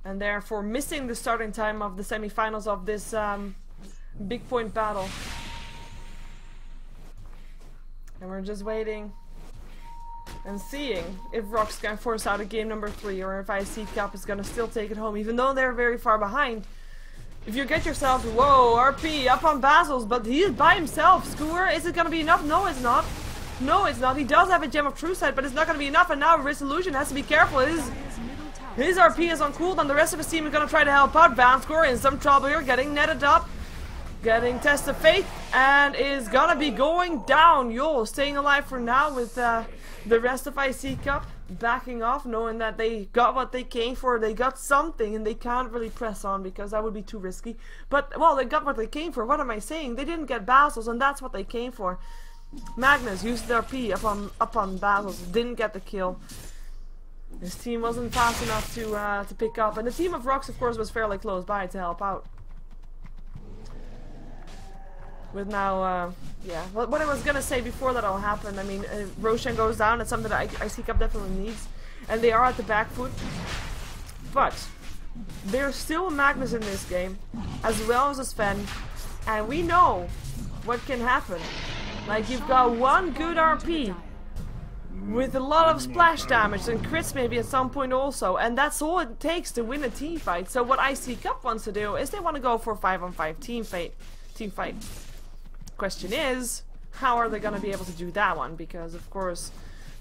And therefore missing the starting time of the semi-finals of this BigPoint Battle. And we're just waiting and seeing if RoX can force out a game number 3, or if iCCup is gonna still take it home, even though they're very far behind. If you get yourself, whoa, RP up on Basil's, but he's by himself. Skewer, is it gonna be enough? No, it's not. No, it's not. He does have a Gem of True Sight, but it's not gonna be enough, and now Resolution has to be careful. His RP is on cooldown. The rest of his team is going to try to help out. Vanscore in some trouble here, getting netted up. Getting Test of Fate, and is going to be going down. Yol staying alive for now with the rest of iCCup backing off, knowing that they got what they came for. They got something, and they can't really press on because that would be too risky. But, well, they got what they came for. What am I saying? They didn't get Basils, and that's what they came for. Magnus used their RP up on Basils, didn't get the kill. His team wasn't fast enough to pick up, and the team of RoX, of course, was fairly close by to help out. With now, yeah, what I was gonna say before that all happened, I mean, Roshan goes down, it's something that iCCup definitely needs, and they are at the back foot. But there's still a Magnus in this game, as well as a Sven, and we know what can happen Like, you've got one good RP with a lot of splash damage and crits maybe at some point also, and that's all it takes to win a team fight. So what iCCup wants to do is they want to go for a 5-on-5 team fight. Question is, how are they going to be able to do that one? Because of course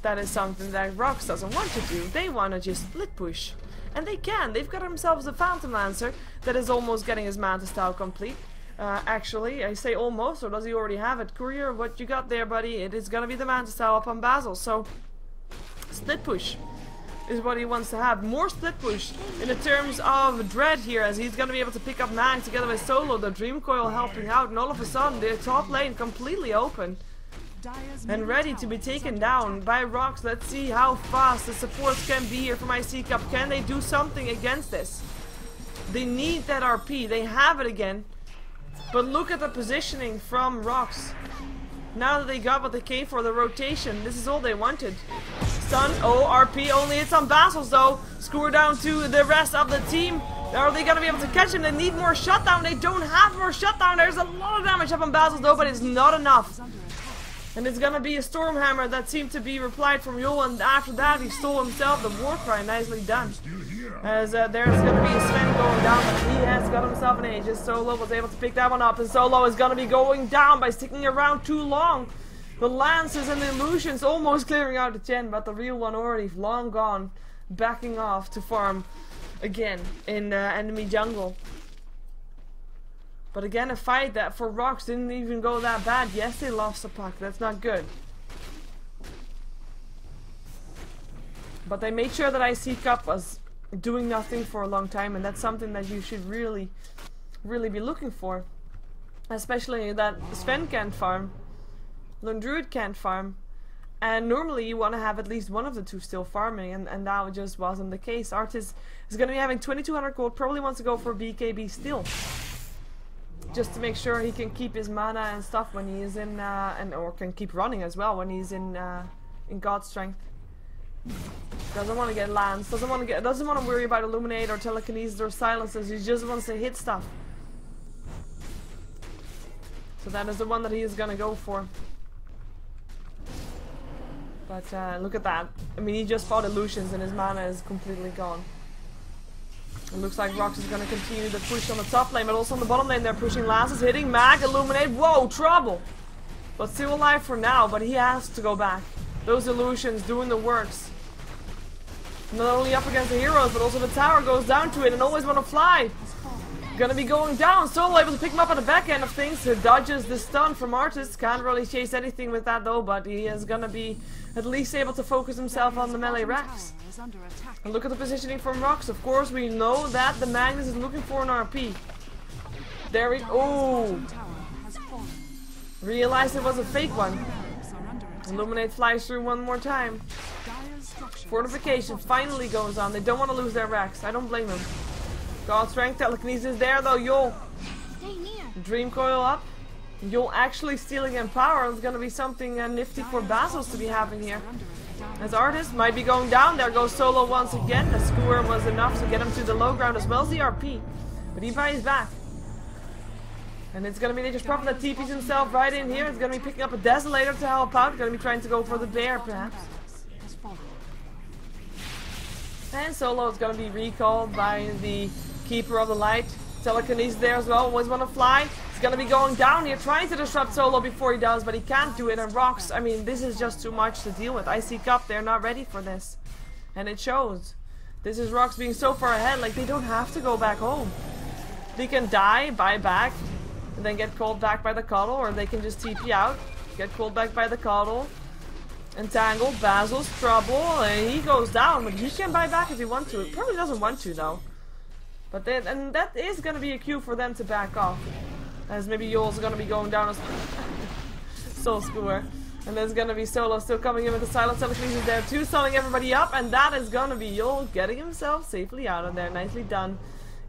that is something that RoX doesn't want to do. They want to just split push, and they can. They've got themselves a Phantom Lancer that is almost getting his Manta style complete. Actually, I say almost, or does he already have it? Courier, what you got there, buddy? It is gonna be the Manta style up on Basil, so split push is what he wants to have. More split push in the terms of Dread here, as he's gonna be able to pick up Mag together with Solo, the Dream Coil helping out, and all of a sudden the top lane completely open and ready to be taken down by RoX. Let's see how fast the supports can be here from iCCup. Can they do something against this? They need that RP, they have it again. But look at the positioning from RoX. Now that they got what they came for, the rotation, this is all they wanted. Stun, oh, RP, only it's on Basils though. Score down to the rest of the team. Are they gonna be able to catch him? They need more shutdown. They don't have more shutdown. There's a lot of damage up on Basils though, but it's not enough. And it's gonna be a Stormhammer that seemed to be replied from Yul, and after that he stole himself the Warcry. Nicely done. As there's gonna be a Sven going down, but he has got himself an Aegis. Solo was able to pick that one up, and Solo is gonna be going down by sticking around too long. The Lances and the Illusions almost clearing out the Chen, but the real one already long gone, backing off to farm again in enemy jungle. But again, a fight that for RoX didn't even go that bad. Yes, they lost the puck. That's not good. But they made sure that iCCup was doing nothing for a long time, and that's something that you should really be looking for. Especially that Sven can't farm, Lone Druid can't farm, and normally you want to have at least one of the two still farming, and that just wasn't the case. Artis is going to be having 2200 gold, probably wants to go for BKB still, just to make sure he can keep his mana and stuff when he is in, or can keep running as well when he's in God Strength. Doesn't want to get Lance, doesn't want to worry about Illuminate or Telekinesis or Silences. He just wants to hit stuff. So that is the one that he is gonna go for. But look at that. I mean, he just fought Illusions and his mana is completely gone. It looks like RoX is gonna continue the push on the top lane, but also on the bottom lane they're pushing Lances, hitting Mag, Illuminate. Whoa, trouble! But still alive for now, but he has to go back. Those Illusions doing the works. Not only up against the heroes, but also the tower goes down to it and always want to fly. Gonna be going down. Solo able to pick him up at the back end of things. He dodges the stun from Artis. Can't really chase anything with that though, but he is gonna be at least able to focus himself on the melee racks. And look at the positioning from RoX. Of course, we know that the Magnus is looking for an RP. There we oh! Realized it was a fake one. Illuminate flies through one more time. Fortification finally goes on. They don't want to lose their racks. I don't blame them. God Strength, Telekinesis there though. Yul. Dream Coil up. Yul actually stealing Empower. It's gonna be something nifty for Basils to be having here. As Artis might be going down. There goes Solo once again. The Skewer was enough to get him to the low ground as well as the RP. But he buys back. And it's gonna be Nature's Prophet that TPs himself right in here. It's gonna be picking up a Desolator to help out. Gonna be trying to go for the bear perhaps. And Solo is gonna be recalled by the Keeper of the Light. Telekinesis there as well. Always wanna fly. He's gonna be going down here, trying to disrupt Solo before he does, but he can't do it. And RoX, I mean, this is just too much to deal with. iCCup, they're not ready for this. And it shows. This is RoX being so far ahead, like they don't have to go back home. They can die, buy back, and then get called back by the Cuddle, or they can just TP out, get called back by the Cuddle. Entangle, Basil's trouble, and he goes down, but he can buy back if he wants to. It probably doesn't want to though. But then, and that is gonna be a cue for them to back off. As maybe Yul's gonna be going down as Soul Skewer. And there's gonna be Solo still coming in with the Silent Telekinesis there too, summoning everybody up, and that is gonna be Yul getting himself safely out of there. Nicely done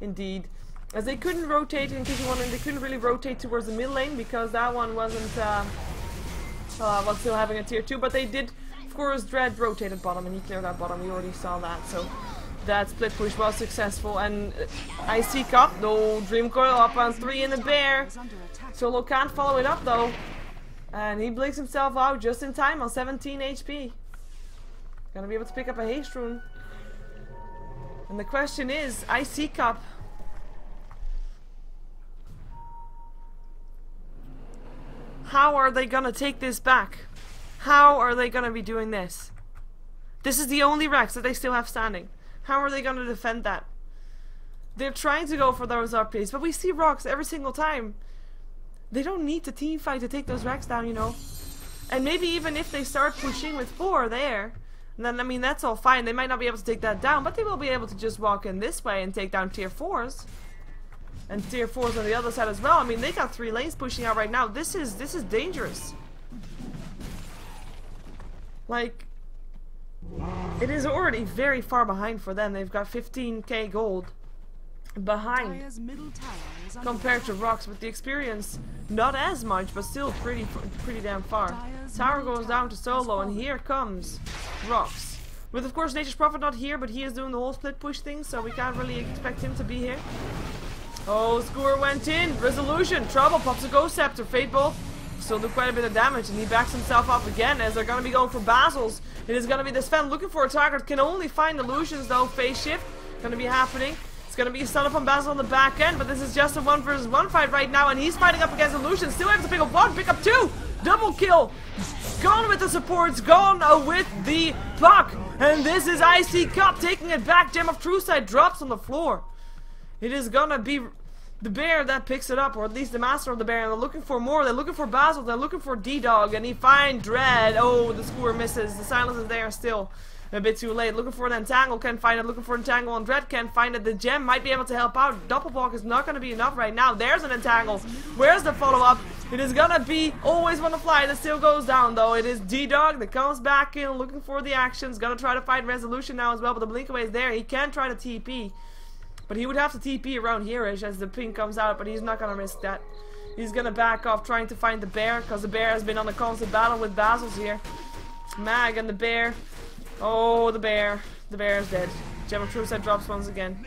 indeed. As they couldn't rotate, in case you're wondering, they couldn't really rotate towards the mid lane because that one wasn't was still having a tier 2, but they did, of course. Dread rotated bottom and he cleared out bottom. We already saw that, so that split push was successful. And iCCup, no Dream Coil up on 3 in the bear. Solo can't follow it up though. And he blinks himself out just in time on 17 HP. Gonna be able to pick up a haste rune. And the question is, iCCup. How are they gonna take this back? How are they gonna be doing this? This is the only RoX that they still have standing. How are they gonna defend that? They're trying to go for those RPs, but we see RoX every single time. They don't need to team fight to take those RoX down, you know. And maybe even if they start pushing with 4 there, then I mean that's all fine. They might not be able to take that down, but they will be able to just walk in this way and take down tier 4s. And tier 4s on the other side as well. I mean they got 3 lanes pushing out right now. This is dangerous. Like, it is already very far behind for them. They've got 15k gold behind compared to RoX, with the experience not as much, but still pretty damn far. Tower goes down to solo, and here comes RoX. With of course Nature's Prophet not here, but he is doing the whole split push thing, so we can't really expect him to be here. Oh, Skewer went in. Resolution. Trouble pops a Ghost Scepter. Fate Bolt still do quite a bit of damage, and he backs himself up again as they're gonna be going for Basils. It is gonna be this Sven looking for a target. Can only find illusions though. Phase shift gonna be happening. It's gonna be a stun up on Basil on the back end, but this is just a 1 versus 1 fight right now, and he's fighting up against illusions. Still able to pick up 1, pick up 2. Double kill. Gone with the supports, gone with the puck. And this is iCCup taking it back. Gem of True Sight drops on the floor. It is gonna be the bear that picks it up, or at least the master of the bear, and they're looking for more. They're looking for Basil, they're looking for D-Dog, and he finds Dread. Oh, the Skewer misses. The silence is there still. A bit too late. Looking for an Entangle, can't find it. Looking for an Entangle on Dread, can't find it. The gem might be able to help out. Doppelblock is not going to be enough right now. There's an Entangle. Where's the follow-up? It is going to be Always Wanna Fly that still goes down though. It is D-Dog that comes back in, looking for the actions. Going to try to fight Resolution now as well, but the blink away is there. He can try to TP. But he would have to TP around here-ish as the ping comes out, but he's not going to risk that. He's going to back off trying to find the bear, because the bear has been on a constant battle with Basils here. Mag and the bear. Oh, the bear. The bear is dead. Gem of True Sight drops once again.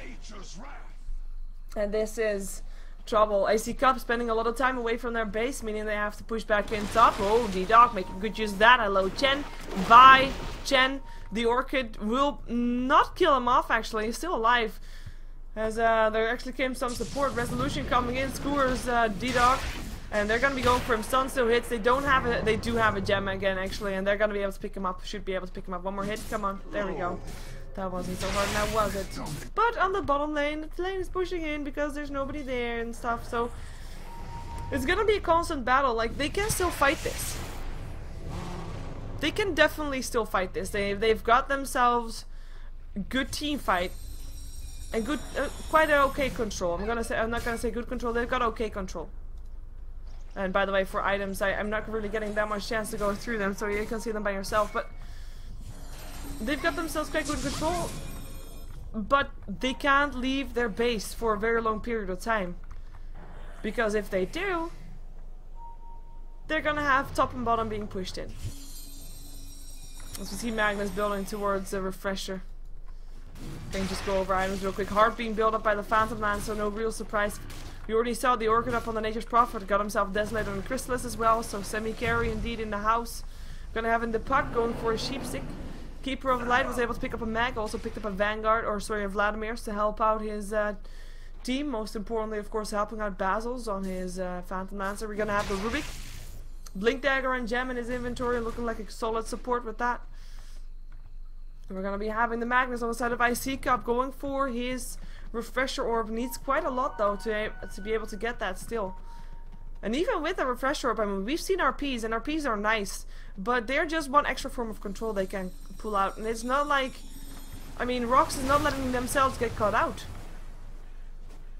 And this is trouble. iCCup spending a lot of time away from their base, meaning they have to push back in top. Oh, D-Dog making good use of that. Hello, Chen. Bye, Chen. The Orchid will not kill him off, actually. He's still alive. As there actually came some support. Resolution coming in. Skewers D-Dog. And they're gonna be going for him. Stun still hits. They don't have it. They do have a gem again, actually, and they're gonna be able to pick him up. Should be able to pick him up. One more hit. Come on. There we go. That wasn't so hard now, was it? But on the bottom lane, the lane is pushing in because there's nobody there and stuff. So it's gonna be a constant battle. Like, they can still fight this. They can definitely still fight this. They've got themselves good team fight and good, quite an okay control. I'm not gonna say good control. They've got okay control. And by the way, for items, I'm not really getting that much chance to go through them, so you can see them by yourself. But they've got themselves quite good control. But they can't leave their base for a very long period of time. Because if they do, they're gonna have top and bottom being pushed in. As we see Magnus building towards a refresher. Can just go over items real quick. Heart being built up by the Phantom Man, so no real surprise. We already saw the Orchid up on the Nature's Prophet, got himself Desolator and Chrysalis as well, so semi-carry indeed in the house. Gonna have in the puck, going for a Sheepstick. Keeper of Light was able to pick up a Mag, also picked up a Vanguard, or sorry, a Vladimir's to help out his team. Most importantly, of course, helping out Basil's on his Phantom Lancer. We're gonna have the Rubik. Blink Dagger and Gem in his inventory, looking like a solid support with that. We're gonna be having the Magnus on the side of iCCup, going for his Refresher Orb. Needs quite a lot though to be able to get that still. And even with a Refresher Orb, I mean, we've seen RPs, and RPs are nice, but they're just one extra form of control they can pull out. And it's not like, I mean, RoX is not letting themselves get caught out.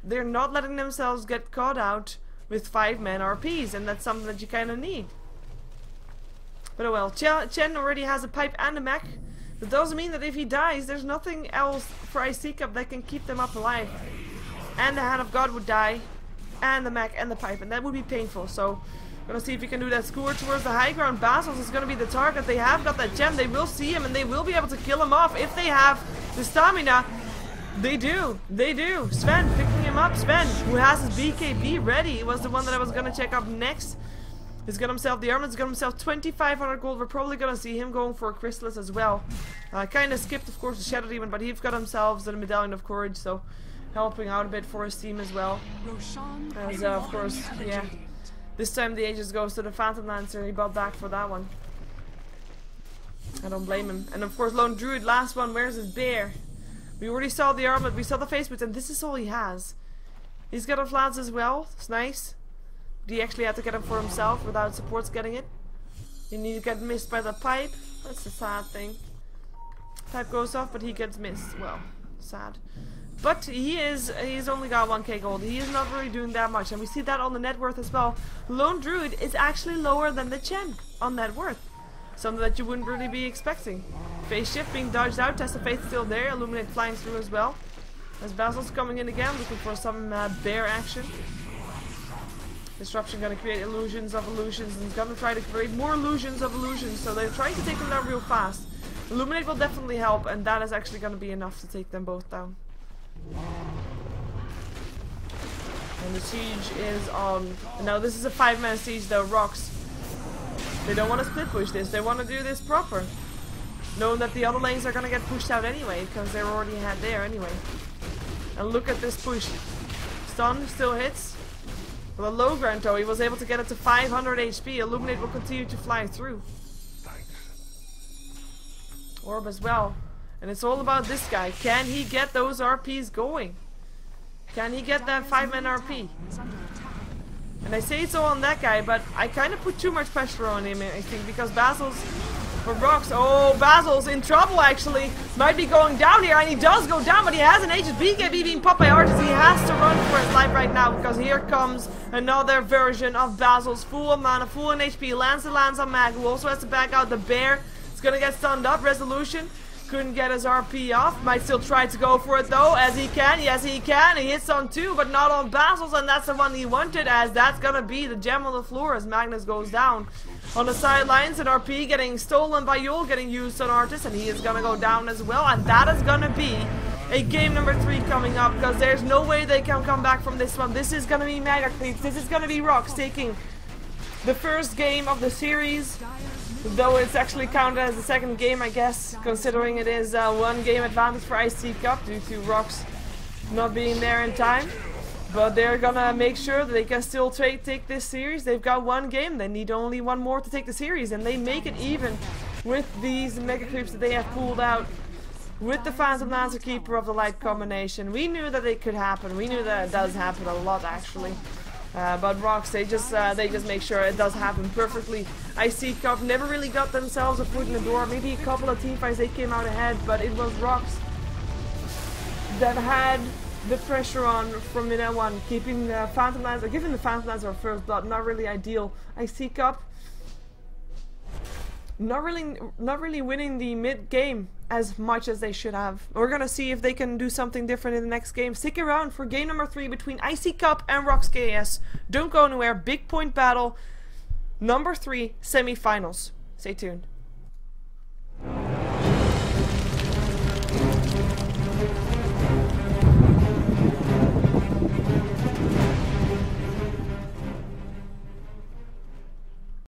They're not letting themselves get caught out with 5-man RPs, and that's something that you kind of need. But oh well, Chen already has a pipe and a mech. That doesn't mean that if he dies, there's nothing else for iCCup that can keep them up alive. And the Hand of God would die, and the mech and the pipe, and that would be painful. So, we're gonna see if he can do that. Skewer towards the high ground. Basils is gonna be the target. They have got that gem. They will see him, and they will be able to kill him off if they have the stamina. They do. They do. Sven picking him up. Sven, who has his BKB ready, was the one that I was gonna check up next. He's got himself the armor. He's got himself 2,500 gold. We're probably gonna see him going for a chrysalis as well. Kind of skipped, of course, the Shadow Demon, but he's got himself the Medallion of Courage, so helping out a bit for his team as well. As of course, yeah. This time the Aegis goes to the Phantom Lancer. He bought back for that one. I don't blame him. And of course, Lone Druid, last one. Where's his bear? We already saw the armlet. We saw the face boots, and this is all he has. He's got a flats as well. It's nice. But he actually had to get him for himself without supports getting it. You need to get missed by the pipe. That's the sad thing. Pipe goes off, but he gets missed. Well, sad. But he's only got 1k gold. He is not really doing that much, and we see that on the net worth as well. Lone Druid is actually lower than the Chen on net worth. Something that you wouldn't really be expecting. Phase shift being dodged out. Test of Faith still there. Illuminate flying through as well. As Basil's coming in again, looking for some bear action. Disruption gonna create illusions of illusions, and he's gonna try to create more illusions of illusions. So they're trying to take them down real fast. Illuminate will definitely help, and that is actually gonna be enough to take them both down. And the siege is on. Now this is a 5-man siege though. RoX. They don't want to split push this. They want to do this proper, knowing that the other lanes are gonna get pushed out anyway because they're already ahead there anyway. And look at this push. Stun still hits. With a low ground though, he was able to get it to 500 HP. Illuminate will continue to fly through. Orb as well. And it's all about this guy. Can he get those RPs going? Can he get that 5-man RP? And I say it's all on that guy, but I kind of put too much pressure on him, I think, because Basil's for RoX. Oh, Basil's in trouble actually. Might be going down here, and he does go down, but he has an HSB being popped by artists. He has to run for his life right now, because here comes another version of Basil's full on mana, full on HP. Lands on Mag, who also has to back out. The bear is gonna get stunned up. Resolution. Couldn't get his RP off. Might still try to go for it though, as he can. Yes, he can. He hits on 2, but not on Basil's, and that's the one he wanted, as that's gonna be the gem on the floor as Magnus goes down. On the sidelines, an RP getting stolen by Yul, getting used on Artis, and he is gonna go down as well, and that is gonna be a game number 3 coming up, because there's no way they can come back from this one. This is gonna be Mega Creeps. This is gonna be RoX taking the first game of the series. Though it's actually counted as the second game, I guess, considering it is 1 game advantage for iCCup due to RoX not being there in time. But they're gonna make sure that they can still take this series. They've got 1 game, they need only 1 more to take the series, and they make it even with these Mega Creeps that they have pulled out with the Phantom Lancer Keeper of the Light combination. We knew that it could happen, we knew that it does happen a lot actually. But RoX, they just make sure it does happen perfectly. iCCup never really got themselves a foot in the door. Maybe a couple of teamfights they came out ahead, but it was RoX that had the pressure on from minute 1, keeping the Phantom Lancer, giving the Phantom Lancer a first blood. Not really ideal. iCCup not really winning the mid game as much as they should have. We're gonna see if they can do something different in the next game. Stick around for game number 3 between iCCup and RoX.KiS. Don't go anywhere. BigPoint Battle number 3 semi-finals. Stay tuned.